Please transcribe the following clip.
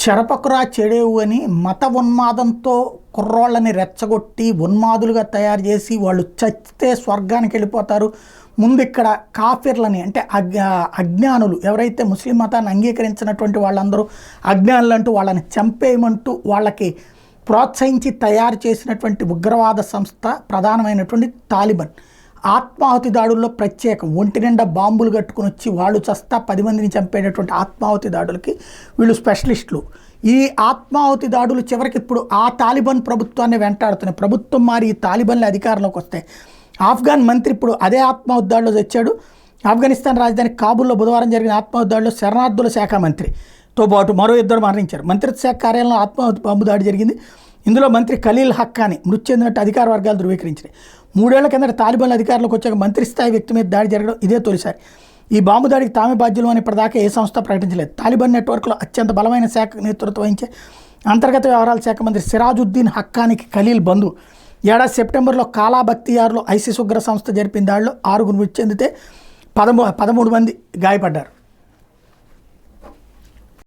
చెరపకురా చెడేవు అని మత ఉన్మాదంతో కుర్రోళ్ళని రెచ్చగొట్టి ఉన్మాదులుగా తయారు చేసి వాళ్ళు చచ్చితే స్వర్గానికి వెళ్ళిపోతారు. ముందు ఇక్కడ కాఫిర్లని అంటే అజ్ఞానులు ఎవరైతే ముస్లిం మతాన్ని అంగీకరించినటువంటి వాళ్ళందరూ అజ్ఞానులు అంటూ వాళ్ళని చంపేయమంటూ వాళ్ళకి ప్రోత్సహించి తయారు చేసినటువంటి ఉగ్రవాద సంస్థ ప్రధానమైనటువంటి తాలిబాన్ ఆత్మాహుతి దాడుల్లో ప్రత్యేకం ఒంటి నిండా బాంబులు కట్టుకుని వచ్చి వాళ్ళు చస్తా 10 మందిని చంపేటటువంటి ఆత్మాహుతి దాడులకి వీళ్ళు స్పెషలిస్టులు. ఈ ఆత్మాహుతి దాడులు చివరికి ఇప్పుడు ఆ తాలిబాన్ ప్రభుత్వాన్ని వెంటాడుతున్నాయి. ప్రభుత్వం మారి ఈ తాలిబాన్లు అధికారంలోకి వస్తాయి. ఆఫ్ఘాన్ మంత్రి ఇప్పుడు అదే ఆత్మాహుతి దాడిలో తెచ్చాడు. ఆఫ్ఘనిస్తాన్ రాజధాని కాబూల్లో బుధవారం జరిగిన ఆత్మాహుతి దాడిలో శరణార్థుల శాఖ మంత్రితో పాటు మరో 2 మరణించారు. మంత్రిత్వ శాఖ కార్యాలయంలో ఆత్మాహుతి బాంబు దాడి జరిగింది. ఇందులో మంత్రి ఖలీల్ హక్కానీ మృతి చెందినట్టు అధికార వర్గాలు ధృవీకరించాయి. 3 ఏళ్ల కిందట తాలిబాన్ల అధికారంలోకి వచ్చాక మంత్రి స్థాయి వ్యక్తి మీద దాడి జరగడం ఇదే తొలిసారి. ఈ బాంబు దాడికి తామే బాధ్యులు అని ఇప్పటిదాకా ఏ సంస్థ ప్రకటించలేదు. తాలిబాన్ నెట్వర్క్లో అత్యంత బలమైన శాఖ నేతృత్వం వహించే అంతర్గత వ్యవహారాల శాఖ మంత్రి సిరాజుద్దీన్ హక్కానీకి ఖలీల్ బంధువు. ఏడాది సెప్టెంబర్లో కాలా బక్తియార్లో ఐసిస్ ఉగ్ర సంస్థ జరిపిన దాడిలో 6 మృతి చెందితే 13 మంది గాయపడ్డారు.